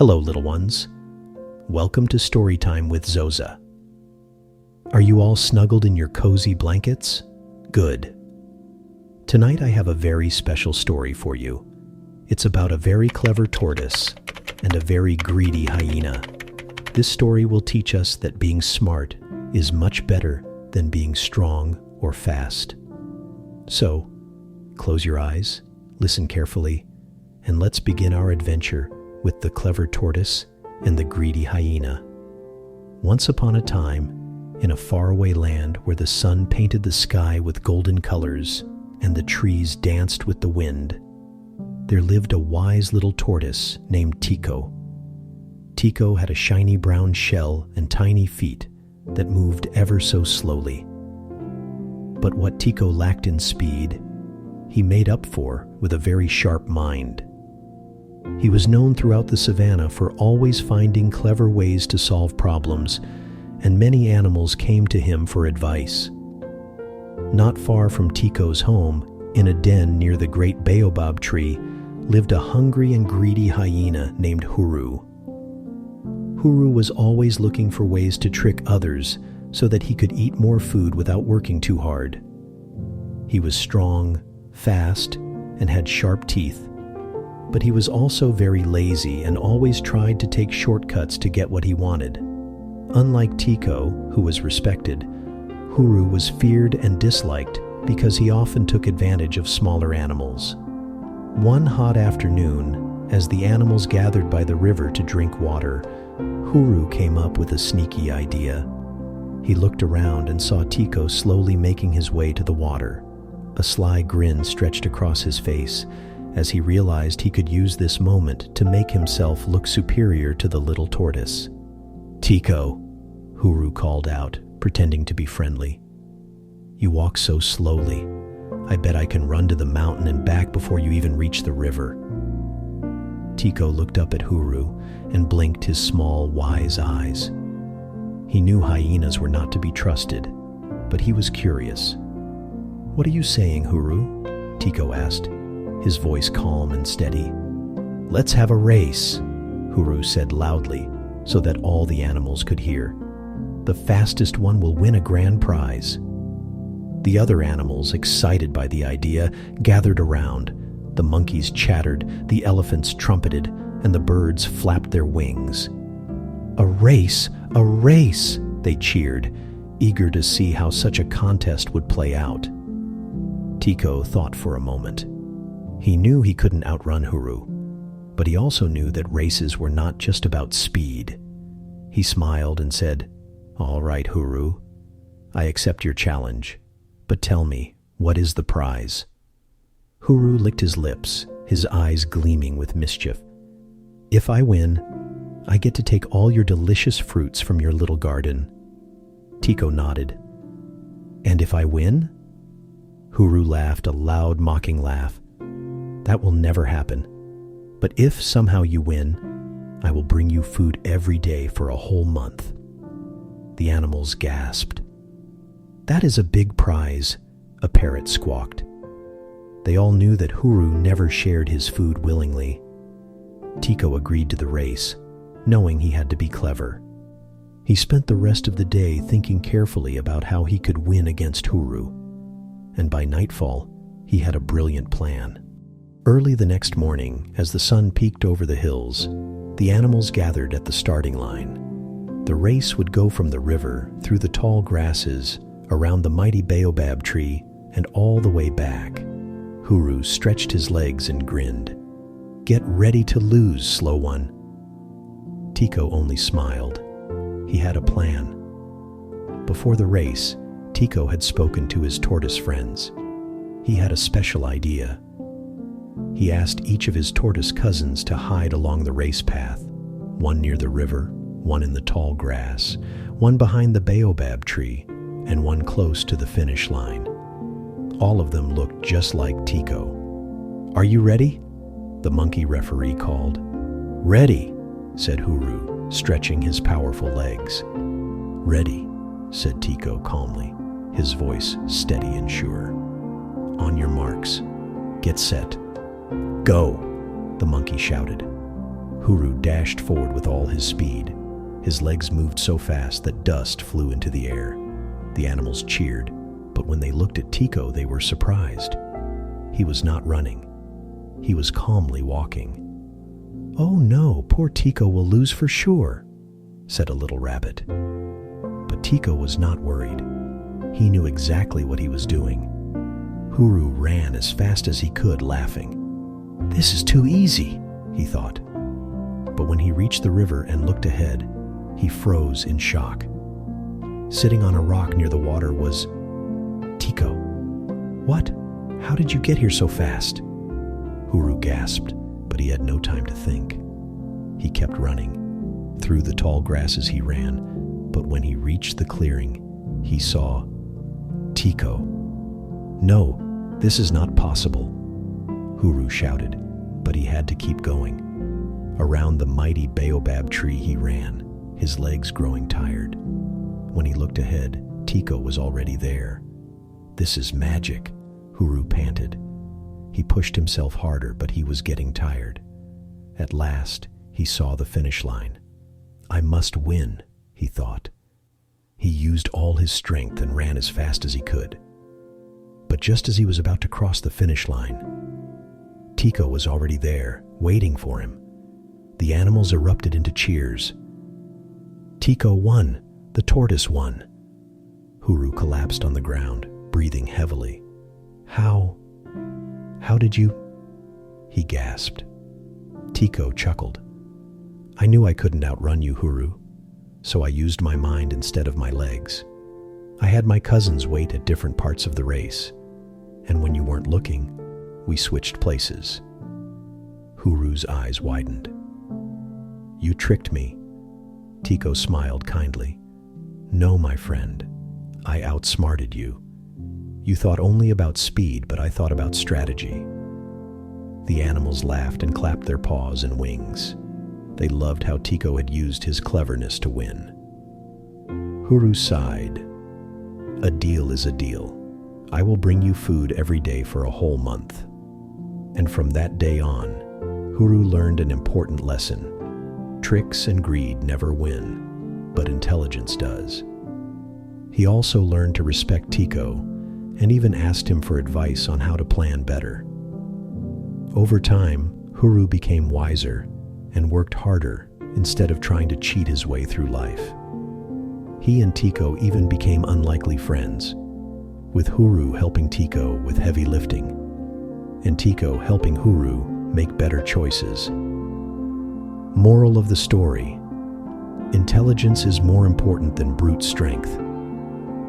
Hello, little ones. Welcome to Storytime with Zoza. Are you all snuggled in your cozy blankets? Good. Tonight I have a very special story for you. It's about a very clever tortoise and a very greedy hyena. This story will teach us that being smart is much better than being strong or fast. So, close your eyes, listen carefully, and let's begin our adventure with the clever tortoise and the greedy hyena. Once upon a time, in a faraway land where the sun painted the sky with golden colors and the trees danced with the wind, there lived a wise little tortoise named Tico. Tico had a shiny brown shell and tiny feet that moved ever so slowly. But what Tico lacked in speed, he made up for with a very sharp mind. He was known throughout the savannah for always finding clever ways to solve problems, and many animals came to him for advice. Not far from Tico's home, in a den near the great baobab tree, lived a hungry and greedy hyena named Huru. Huru was always looking for ways to trick others so that he could eat more food without working too hard. He was strong, fast, and had sharp teeth. But he was also very lazy and always tried to take shortcuts to get what he wanted. Unlike Tico, who was respected, Huru was feared and disliked because he often took advantage of smaller animals. One hot afternoon, as the animals gathered by the river to drink water, Huru came up with a sneaky idea. He looked around and saw Tico slowly making his way to the water. A sly grin stretched across his face as he realized he could use this moment to make himself look superior to the little tortoise. "Tico," Huru called out, pretending to be friendly. "You walk so slowly. I bet I can run to the mountain and back before you even reach the river." Tico looked up at Huru and blinked his small, wise eyes. He knew hyenas were not to be trusted, but he was curious. "What are you saying, Huru?" Tico asked, his voice calm and steady. "Let's have a race," Huru said loudly so that all the animals could hear. "The fastest one will win a grand prize." The other animals, excited by the idea, gathered around. The monkeys chattered, the elephants trumpeted, and the birds flapped their wings. "A race! A race!" they cheered, eager to see how such a contest would play out. Tico thought for a moment. He knew he couldn't outrun Huru, but he also knew that races were not just about speed. He smiled and said, "All right, Huru, I accept your challenge, but tell me, what is the prize?" Huru licked his lips, his eyes gleaming with mischief. "If I win, I get to take all your delicious fruits from your little garden." Tico nodded. "And if I win?" Huru laughed a loud, mocking laugh. "That will never happen. But if somehow you win, I will bring you food every day for a whole month." The animals gasped. "That is a big prize," a parrot squawked. They all knew that Huru never shared his food willingly. Tico agreed to the race, knowing he had to be clever. He spent the rest of the day thinking carefully about how he could win against Huru. And by nightfall, he had a brilliant plan. Early the next morning, as the sun peeked over the hills, the animals gathered at the starting line. The race would go from the river, through the tall grasses, around the mighty baobab tree, and all the way back. Huru stretched his legs and grinned. "Get ready to lose, slow one." Tico only smiled. He had a plan. Before the race, Tico had spoken to his tortoise friends. He had a special idea. He asked each of his tortoise cousins to hide along the race path, one near the river, one in the tall grass, one behind the baobab tree, and one close to the finish line. All of them looked just like Tico. "Are you ready?" the monkey referee called. "Ready," said Huru, stretching his powerful legs. "Ready," said Tico calmly, his voice steady and sure. "On your marks, get set, go," the monkey shouted. Huru dashed forward with all his speed. His legs moved so fast that dust flew into the air. The animals cheered, but when they looked at Tico, they were surprised. He was not running. He was calmly walking. "Oh no, poor Tico will lose for sure," said a little rabbit. But Tico was not worried. He knew exactly what he was doing. Huru ran as fast as he could, laughing. "This is too easy," he thought. But when he reached the river and looked ahead, he froze in shock. Sitting on a rock near the water was Tico. "What? How did you get here so fast?" Huru gasped, but he had no time to think. He kept running. Through the tall grasses he ran, but when he reached the clearing, he saw Tico. "No, this is not possible," Huru shouted, but he had to keep going. Around the mighty baobab tree he ran, his legs growing tired. When he looked ahead, Tico was already there. "This is magic," Huru panted. He pushed himself harder, but he was getting tired. At last, he saw the finish line. "I must win," he thought. He used all his strength and ran as fast as he could. But just as he was about to cross the finish line, Tico was already there, waiting for him. The animals erupted into cheers. "Tico won! The tortoise won!" Huru collapsed on the ground, breathing heavily. How did you?" he gasped. Tico chuckled. "I knew I couldn't outrun you, Huru, so I used my mind instead of my legs. I had my cousins wait at different parts of the race, and when you weren't looking, we switched places." Huru's eyes widened. "You tricked me." Tico smiled kindly. "No, my friend, I outsmarted you. You thought only about speed, but I thought about strategy." The animals laughed and clapped their paws and wings. They loved how Tico had used his cleverness to win. Huru sighed. "A deal is a deal. I will bring you food every day for a whole month." And from that day on, Huru learned an important lesson. Tricks and greed never win, but intelligence does. He also learned to respect Tico and even asked him for advice on how to plan better. Over time, Huru became wiser and worked harder instead of trying to cheat his way through life. He and Tico even became unlikely friends, with Huru helping Tico with heavy lifting, and Tico helping Huru make better choices. Moral of the story: intelligence is more important than brute strength.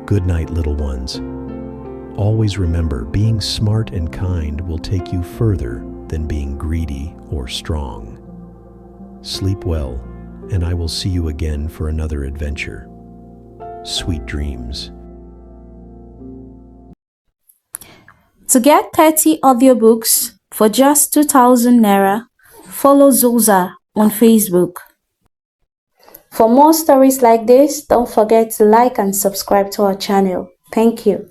Good night, little ones. Always remember, being smart and kind will take you further than being greedy or strong. Sleep well, and I will see you again for another adventure. Sweet dreams. To get 30 audiobooks for just 2,000 Naira, follow Zosa on Facebook. For more stories like this, don't forget to like and subscribe to our channel. Thank you.